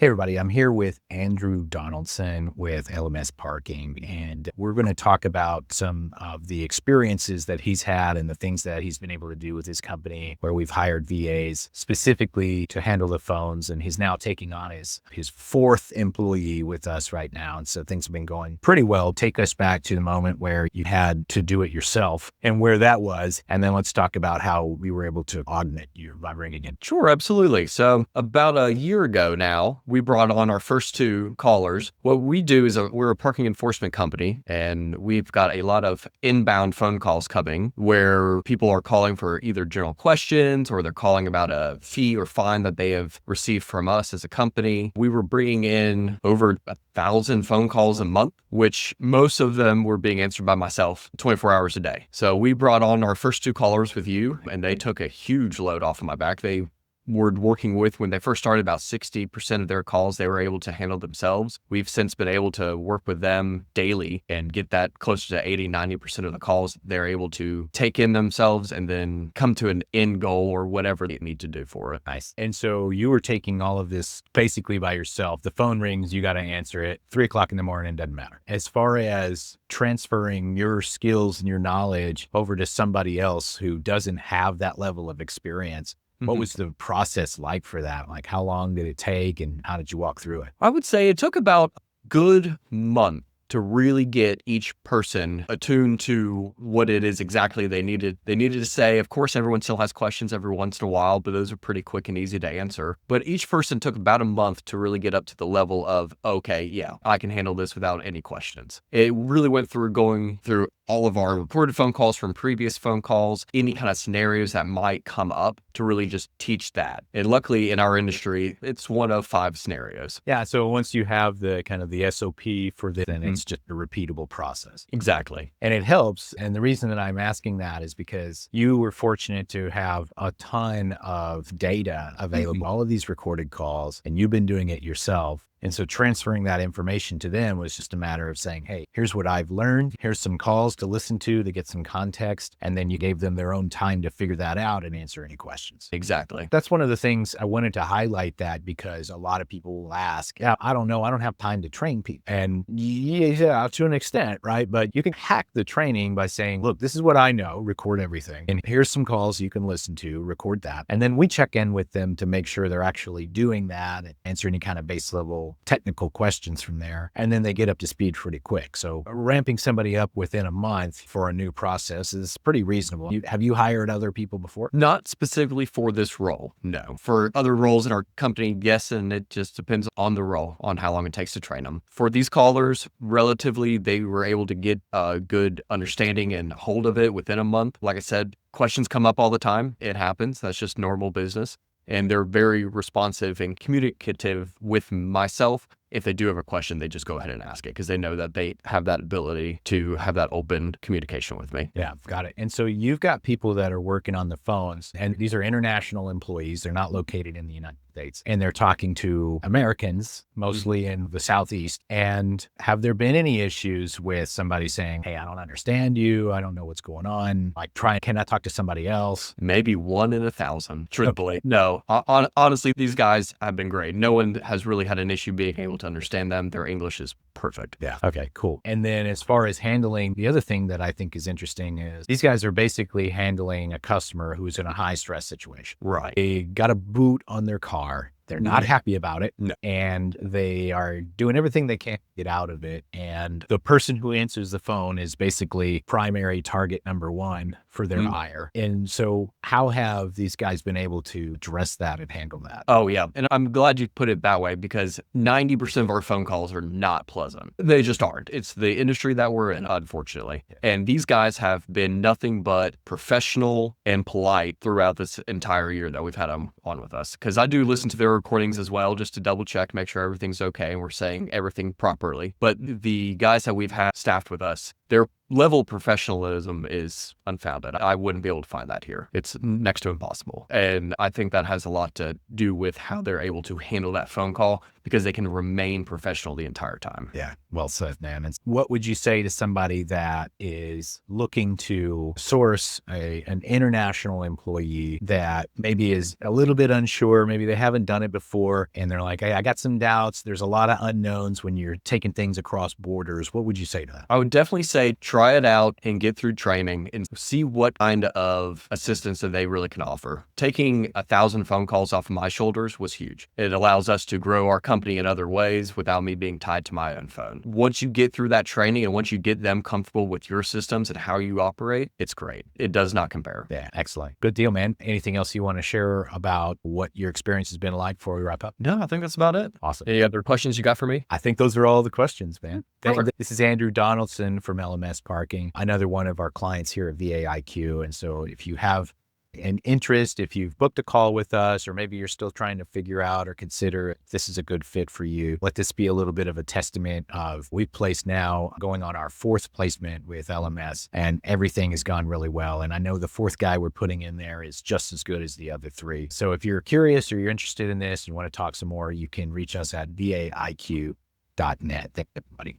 Hey, everybody. I'm here with Andrew Donaldson with LMS Parking, and we're going to talk about some of the experiences that he's had and the things that he's been able to do with his company, where we've hired VAs specifically to handle the phones. And he's now taking on his fourth employee with us right now. And so things have been going pretty well. Take us back to the moment where you had to do it yourself and where that was. And then let's talk about how we were able to augment you by bringing in. Sure, absolutely. So about a year ago now, we brought on our first two callers. What we do is we're a parking enforcement company, and we've got a lot of inbound phone calls coming where people are calling for either general questions or they're calling about a fee or fine that they have received from us as a company. We were bringing in over 1,000 phone calls a month, which most of them were being answered by myself 24 hours a day. So we brought on our first two callers with you, and they took a huge load off of my back. They were working with, when they first started, about 60% of their calls they were able to handle themselves. We've since been able to work with them daily and get that closer to 80-90% of the calls they're able to take in themselves and then come to an end goal or whatever they need to do for it. Nice. And so you were taking all of this basically by yourself. The phone rings, you got to answer it. 3:00 in the morning, doesn't matter. As far as transferring your skills and your knowledge over to somebody else who doesn't have that level of experience, what was the process like for that? Like, how long did it take and how did you walk through it? I would say it took about a good month to really get each person attuned to what it is exactly they needed to say. Of course, everyone still has questions every once in a while, but those are pretty quick and easy to answer. But each person took about a month to really get up to the level of, okay, yeah, I can handle this without any questions. It really went through going through all of our recorded phone calls from previous phone calls, any kind of scenarios that might come up to really just teach that. And luckily in our industry, it's one of 5 scenarios. Yeah. So once you have the kind of the SOP for this, then it's just a repeatable process. Exactly. And it helps. And the reason that I'm asking that is because you were fortunate to have a ton of data available, all of these recorded calls, and you've been doing it yourself. And so transferring that information to them was just a matter of saying, hey, here's what I've learned. Here's some calls to listen to get some context. And then you gave them their own time to figure that out and answer any questions. Exactly. That's one of the things I wanted to highlight, that because a lot of people will ask, yeah, I don't know. I don't have time to train people. And yeah, to an extent, right? But you can hack the training by saying, look, this is what I know, record everything. And here's some calls you can listen to, record that. And then we check in with them to make sure they're actually doing that and answer any kind of base level technical questions from there. And then they get up to speed pretty quick. So ramping somebody up within a month for a new process is pretty reasonable. Have you hired other people before? Not specifically for this role, no. For other roles in our company, yes, and it just depends on the role, on how long it takes to train them. For these callers, relatively, they were able to get a good understanding and hold of it within a month. Like I said, questions come up all the time. It happens. That's just normal business. And they're very responsive and communicative with myself. If they do have a question, they just go ahead and ask it because they know that they have that ability to have that open communication with me. Yeah, got it. And so you've got people that are working on the phones, and these are international employees. They're not located in the United States, and they're talking to Americans, mostly in the Southeast. And have there been any issues with somebody saying, hey, I don't understand you. I don't know what's going on. Like, can I talk to somebody else? Maybe 1 in 1,000, truthfully. No, honestly, these guys have been great. No one has really had an issue being able to understand them. Their English is perfect. Yeah. Okay, cool. And then as far as handling, the other thing that I think is interesting is these guys are basically handling a customer who's in a high stress situation. Right. They got a boot on their car. They're not happy about it. No. And they are doing everything they can to get out of it. And the person who answers the phone is basically primary target number 1 for their hire. And so how have these guys been able to address that and handle that? Oh, yeah. And I'm glad you put it that way because 90% of our phone calls are not pleasant. They just aren't. It's the industry that we're in, unfortunately. Yeah. And these guys have been nothing but professional and polite throughout this entire year that we've had them on with us. Because I do listen to their recordings as well, just to double check, make sure everything's okay and we're saying everything properly. But the guys that we've had staffed with us Their level of professionalism is unfounded. I wouldn't be able to find that here. It's next to impossible. And I think that has a lot to do with how they're able to handle that phone call because they can remain professional the entire time. Yeah, well said, man. And what would you say to somebody that is looking to source an international employee that maybe is a little bit unsure, maybe they haven't done it before, and they're like, hey, I got some doubts. There's a lot of unknowns when you're taking things across borders. What would you say to that? I would definitely say try it out and get through training and see what kind of assistance that they really can offer. Taking 1,000 phone calls off of my shoulders was huge. It allows us to grow our company in other ways without me being tied to my own phone. Once you get through that training and once you get them comfortable with your systems and how you operate, it's great. It does not compare. Yeah, excellent. Good deal, man. Anything else you want to share about what your experience has been like before we wrap up? No, I think that's about it. Awesome. Any other questions you got for me? I think those are all the questions, man. Perfect. This is Andrew Donaldson from LMS Parking, another one of our clients here at VAIQ. And so if you have an interest, if you've booked a call with us, or maybe you're still trying to figure out or consider if this is a good fit for you, let this be a little bit of a testament of we've placed now going on our 4th placement with LMS and everything has gone really well. And I know the 4th guy we're putting in there is just as good as the other 3. So if you're curious or you're interested in this and you want to talk some more, you can reach us at vaiq.net. Thank you, everybody.